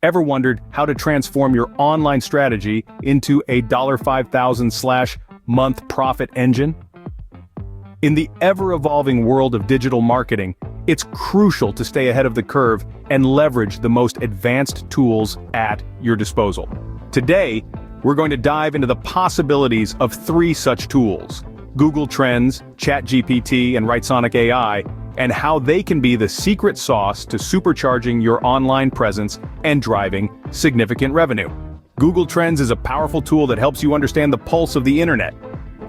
Ever wondered how to transform your online strategy into a $5,000/month profit engine? In the ever-evolving world of digital marketing, it's crucial to stay ahead of the curve and leverage the most advanced tools at your disposal. Today, we're going to dive into the possibilities of 3 such tools: Google Trends, Chat GPT, and Writesonic AI, and how they can be the secret sauce to supercharging your online presence and driving significant revenue. Google Trends is a powerful tool that helps you understand the pulse of the internet.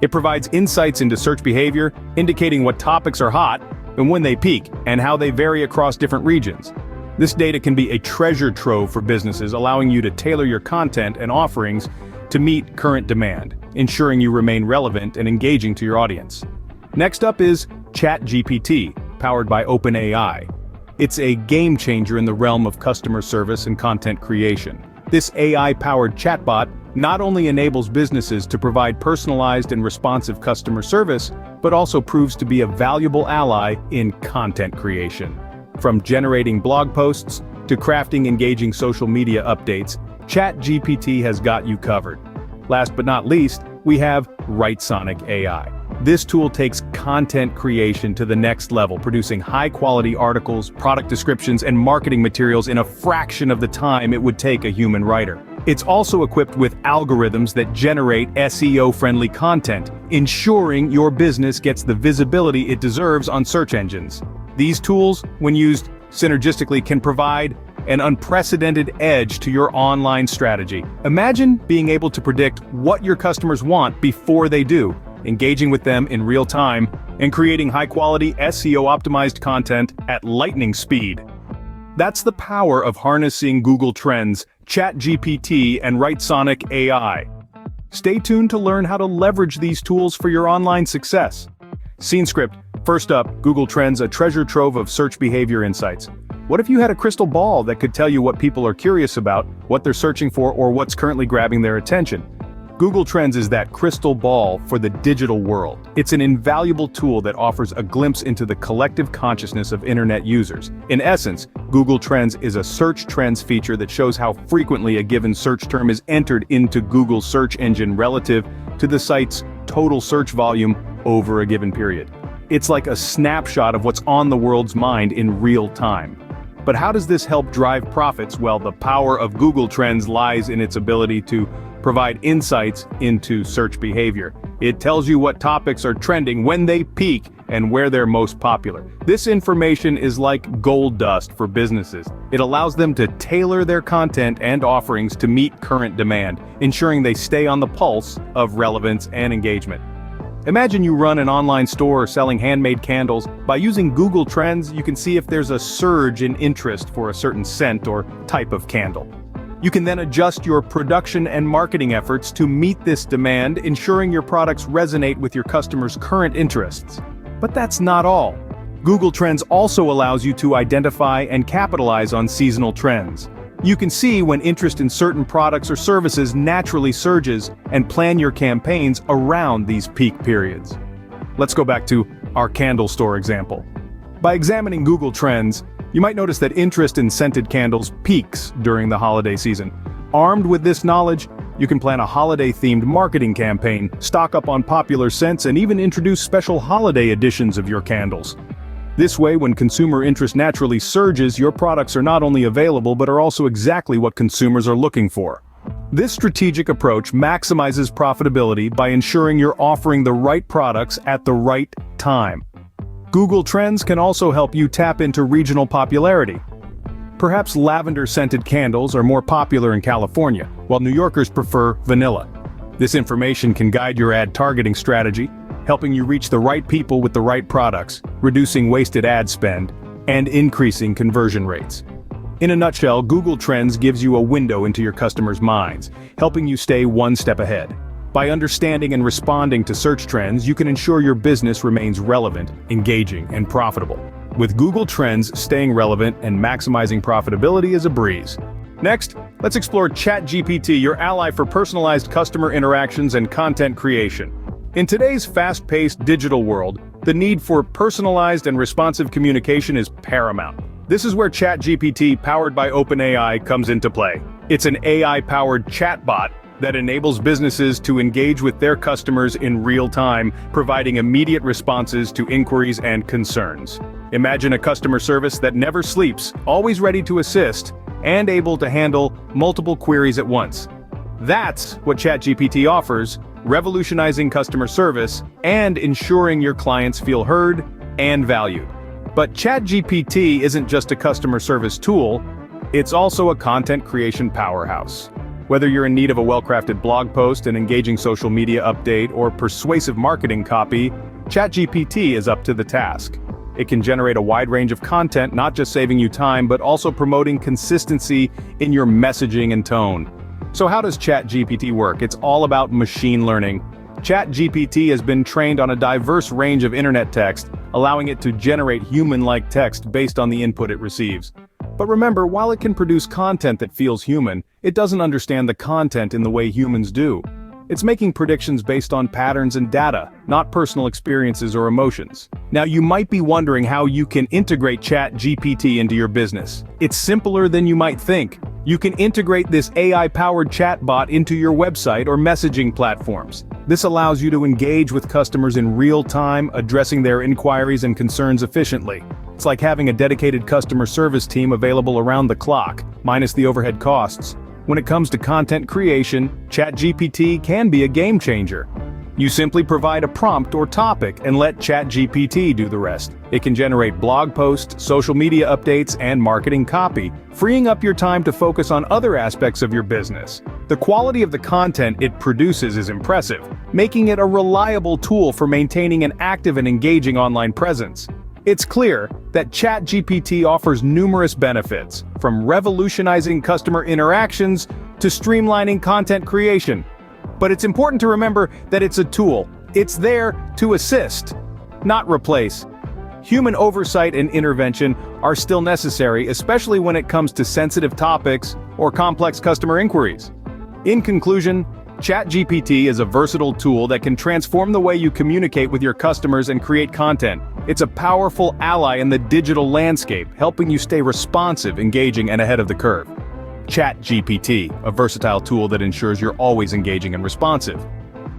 It provides insights into search behavior, indicating what topics are hot and when they peak, and how they vary across different regions. This data can be a treasure trove for businesses, allowing you to tailor your content and offerings to meet current demand, ensuring you remain relevant and engaging to your audience. Next up is Chat GPT, powered by OpenAI. It's a game changer in the realm of customer service and content creation. This AI-powered chatbot not only enables businesses to provide personalized and responsive customer service, but also proves to be a valuable ally in content creation. From generating blog posts to crafting engaging social media updates, Chat GPT has got you covered. Last but not least, we have Writesonic AI. This tool takes content creation to the next level, producing high-quality articles, product descriptions, and marketing materials in a fraction of the time it would take a human writer. It's also equipped with algorithms that generate SEO-friendly content, ensuring your business gets the visibility it deserves on search engines. These tools, when used synergistically, can provide an unprecedented edge to your online strategy. Imagine being able to predict what your customers want before they do, engaging with them in real time, and creating high-quality SEO-optimized content at lightning speed. That's the power of harnessing Google Trends, Chat GPT, and Writesonic AI. Stay tuned to learn how to leverage these tools for your online success. Scene script. First up, Google Trends, a treasure trove of search behavior insights. What if you had a crystal ball that could tell you what people are curious about, what they're searching for, or what's currently grabbing their attention? Google Trends is that crystal ball for the digital world. It's an invaluable tool that offers a glimpse into the collective consciousness of internet users. In essence, Google Trends is a search trends feature that shows how frequently a given search term is entered into Google's search engine relative to the site's total search volume over a given period. It's like a snapshot of what's on the world's mind in real time. But how does this help drive profits? Well, the power of Google Trends lies in its ability to provide insights into search behavior. It tells you what topics are trending, when they peak, and where they're most popular. This information is like gold dust for businesses. It allows them to tailor their content and offerings to meet current demand, ensuring they stay on the pulse of relevance and engagement. Imagine you run an online store selling handmade candles. By using Google Trends, you can see if there's a surge in interest for a certain scent or type of candle. You can then adjust your production and marketing efforts to meet this demand, ensuring your products resonate with your customers' current interests. But that's not all. Google Trends also allows you to identify and capitalize on seasonal trends. You can see when interest in certain products or services naturally surges and plan your campaigns around these peak periods. Let's go back to our candle store example. By examining Google Trends, you might notice that interest in scented candles peaks during the holiday season. Armed with this knowledge, you can plan a holiday-themed marketing campaign, stock up on popular scents, and even introduce special holiday editions of your candles. This way, when consumer interest naturally surges, your products are not only available but are also exactly what consumers are looking for. This strategic approach maximizes profitability by ensuring you're offering the right products at the right time. Google Trends can also help you tap into regional popularity. Perhaps lavender-scented candles are more popular in California, while New Yorkers prefer vanilla. This information can guide your ad targeting strategy, helping you reach the right people with the right products, reducing wasted ad spend, and increasing conversion rates. In a nutshell, Google Trends gives you a window into your customers' minds, helping you stay one step ahead. By understanding and responding to search trends, you can ensure your business remains relevant, engaging, and profitable. With Google Trends, staying relevant and maximizing profitability is a breeze. Next, let's explore Chat GPT, your ally for personalized customer interactions and content creation. In today's fast-paced digital world, the need for personalized and responsive communication is paramount. This is where Chat GPT, powered by OpenAI, comes into play. It's an AI-powered chatbot that enables businesses to engage with their customers in real time, providing immediate responses to inquiries and concerns. Imagine a customer service that never sleeps, always ready to assist, and able to handle multiple queries at once. That's what ChatGPT offers, revolutionizing customer service and ensuring your clients feel heard and valued. But ChatGPT isn't just a customer service tool, it's also a content creation powerhouse. Whether you're in need of a well-crafted blog post, an engaging social media update, or persuasive marketing copy, ChatGPT is up to the task. It can generate a wide range of content, not just saving you time, but also promoting consistency in your messaging and tone. So how does ChatGPT work? It's all about machine learning. ChatGPT has been trained on a diverse range of internet text, allowing it to generate human-like text based on the input it receives. But remember, while it can produce content that feels human, it doesn't understand the content in the way humans do. It's making predictions based on patterns and data, not personal experiences or emotions. Now, you might be wondering how you can integrate ChatGPT into your business. It's simpler than you might think. You can integrate this AI-powered chatbot into your website or messaging platforms. This allows you to engage with customers in real time, addressing their inquiries and concerns efficiently. It's like having a dedicated customer service team available around the clock, minus the overhead costs. When it comes to content creation, ChatGPT can be a game changer. You simply provide a prompt or topic and let ChatGPT do the rest. It can generate blog posts, social media updates, and marketing copy, freeing up your time to focus on other aspects of your business. The quality of the content it produces is impressive, making it a reliable tool for maintaining an active and engaging online presence. It's clear that ChatGPT offers numerous benefits, from revolutionizing customer interactions to streamlining content creation. But it's important to remember that it's a tool. It's there to assist, not replace. Human oversight and intervention are still necessary, especially when it comes to sensitive topics or complex customer inquiries. In conclusion, ChatGPT is a versatile tool that can transform the way you communicate with your customers and create content. It's a powerful ally in the digital landscape, helping you stay responsive, engaging, and ahead of the curve. ChatGPT, a versatile tool that ensures you're always engaging and responsive.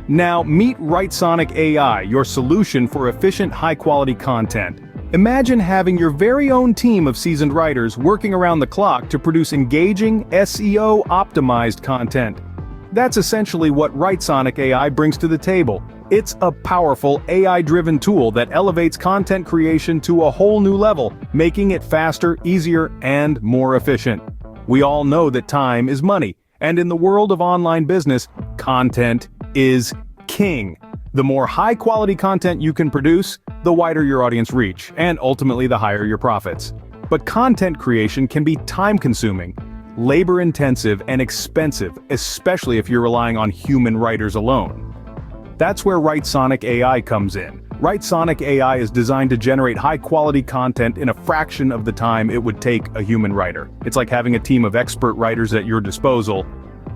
Now, meet Writesonic AI, your solution for efficient, high-quality content. Imagine having your very own team of seasoned writers working around the clock to produce engaging, SEO-optimized content. That's essentially what Writesonic AI brings to the table. It's a powerful AI-driven tool that elevates content creation to a whole new level, making it faster, easier, and more efficient. We all know that time is money, and in the world of online business, content is king. The more high-quality content you can produce, the wider your audience reach, and ultimately the higher your profits. But content creation can be time-consuming, labor-intensive, and expensive, especially if you're relying on human writers alone. That's where Writesonic AI comes in. Writesonic AI is designed to generate high-quality content in a fraction of the time it would take a human writer. It's like having a team of expert writers at your disposal,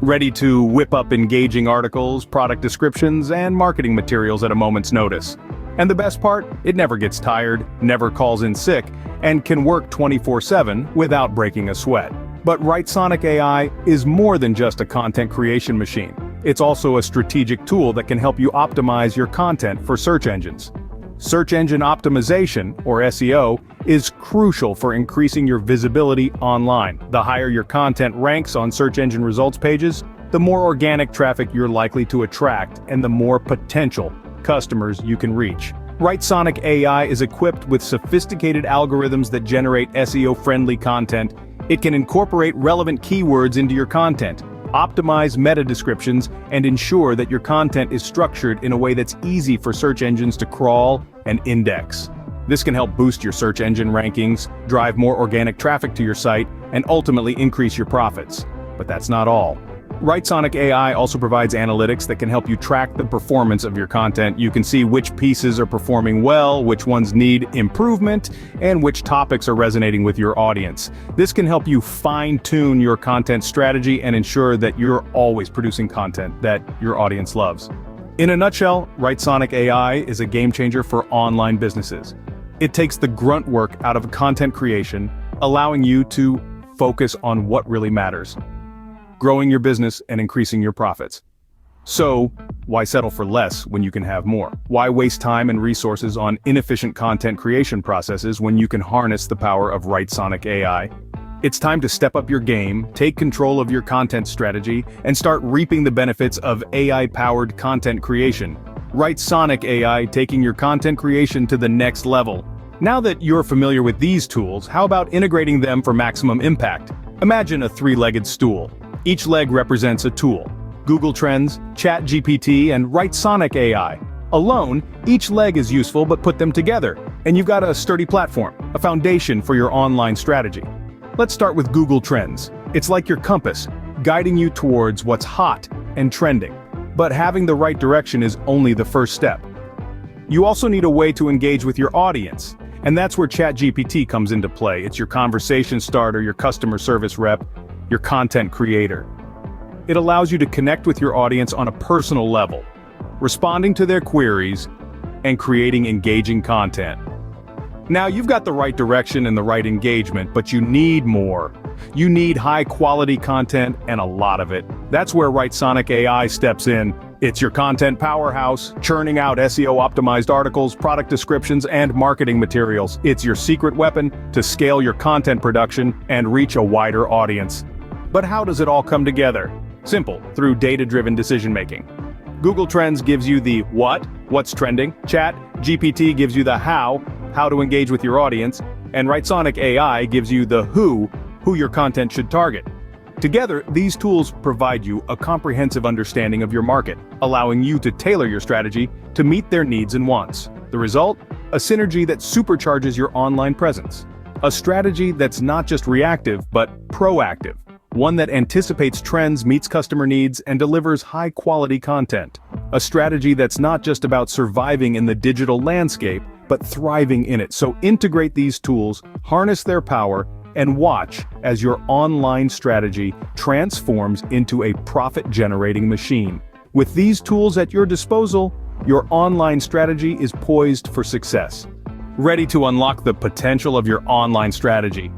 ready to whip up engaging articles, product descriptions, and marketing materials at a moment's notice. And the best part? It never gets tired, never calls in sick, and can work 24/7 without breaking a sweat. But Writesonic AI is more than just a content creation machine. It's also a strategic tool that can help you optimize your content for search engines. Search engine optimization, or SEO, is crucial for increasing your visibility online. The higher your content ranks on search engine results pages, the more organic traffic you're likely to attract and the more potential customers you can reach. Writesonic AI is equipped with sophisticated algorithms that generate SEO-friendly content. It can incorporate relevant keywords into your content, optimize meta descriptions, and ensure that your content is structured in a way that's easy for search engines to crawl and index. This can help boost your search engine rankings, drive more organic traffic to your site, and ultimately increase your profits. But that's not all. Writesonic AI also provides analytics that can help you track the performance of your content. You can see which pieces are performing well, which ones need improvement, and which topics are resonating with your audience. This can help you fine-tune your content strategy and ensure that you're always producing content that your audience loves. In a nutshell, Writesonic AI is a game changer for online businesses. It takes the grunt work out of content creation, allowing you to focus on what really matters: growing your business and increasing your profits. So, why settle for less when you can have more? Why waste time and resources on inefficient content creation processes when you can harness the power of Writesonic AI? It's time to step up your game, take control of your content strategy, and start reaping the benefits of AI-powered content creation. Writesonic AI, taking your content creation to the next level. Now that you're familiar with these tools, how about integrating them for maximum impact? Imagine a three-legged stool. Each leg represents a tool: Google Trends, Chat GPT, and Writesonic AI. Alone, each leg is useful, but put them together, and you've got a sturdy platform, a foundation for your online strategy. Let's start with Google Trends. It's like your compass, guiding you towards what's hot and trending. But having the right direction is only the first step. You also need a way to engage with your audience, and that's where Chat GPT comes into play. It's your conversation starter, your customer service rep, your content creator. It allows you to connect with your audience on a personal level, responding to their queries and creating engaging content. Now, you've got the right direction and the right engagement, but you need more. You need high-quality content, and a lot of it. That's where Writesonic AI steps in. It's your content powerhouse, churning out SEO-optimized articles, product descriptions, and marketing materials. It's your secret weapon to scale your content production and reach a wider audience. But how does it all come together? Simple, through data-driven decision-making. Google Trends gives you the what, what's trending. Chat GPT gives you the how to engage with your audience. And Writesonic AI gives you the who your content should target. Together, these tools provide you a comprehensive understanding of your market, allowing you to tailor your strategy to meet their needs and wants. The result? A synergy that supercharges your online presence. A strategy that's not just reactive, but proactive. One that anticipates trends, meets customer needs, and delivers high-quality content. A strategy that's not just about surviving in the digital landscape, but thriving in it. So integrate these tools, harness their power, and watch as your online strategy transforms into a profit-generating machine. With these tools at your disposal, your online strategy is poised for success. Ready to unlock the potential of your online strategy?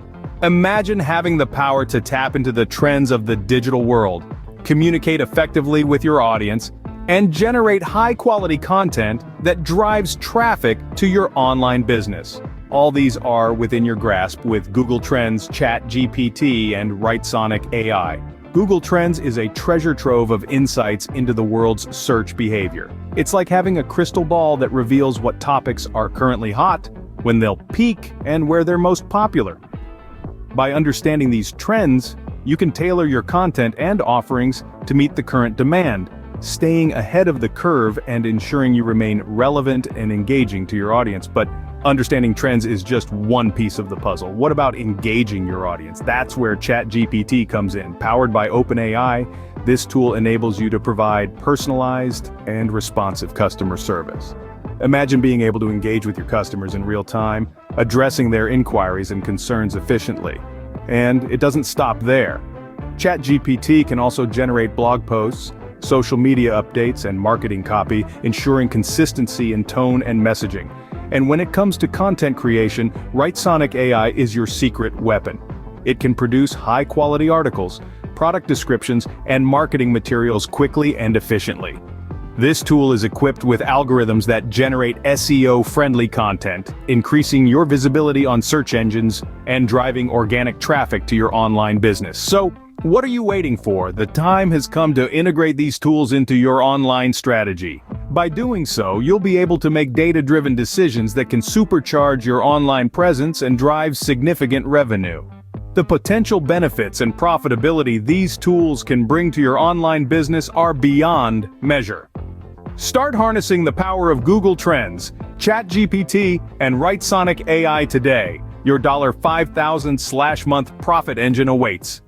Imagine having the power to tap into the trends of the digital world, communicate effectively with your audience, and generate high-quality content that drives traffic to your online business. All these are within your grasp with Google Trends, Chat GPT, and Writesonic AI. Google Trends is a treasure trove of insights into the world's search behavior. It's like having a crystal ball that reveals what topics are currently hot, when they'll peak, and where they're most popular. By understanding these trends, you can tailor your content and offerings to meet the current demand, staying ahead of the curve and ensuring you remain relevant and engaging to your audience. But understanding trends is just one piece of the puzzle. What about engaging your audience? That's where Chat GPT comes in. Powered by OpenAI, this tool enables you to provide personalized and responsive customer service. Imagine being able to engage with your customers in real time, addressing their inquiries and concerns efficiently. And it doesn't stop there. Chat GPT can also generate blog posts, social media updates, and marketing copy, ensuring consistency in tone and messaging. And when it comes to content creation, Writesonic AI is your secret weapon. It can produce high-quality articles, product descriptions, and marketing materials quickly and efficiently. This tool is equipped with algorithms that generate SEO-friendly content, increasing your visibility on search engines and driving organic traffic to your online business. So, what are you waiting for? The time has come to integrate these tools into your online strategy. By doing so, you'll be able to make data-driven decisions that can supercharge your online presence and drive significant revenue. The potential benefits and profitability these tools can bring to your online business are beyond measure. Start harnessing the power of Google Trends, Chat GPT, and Writesonic AI today. Your $5,000/month profit engine awaits.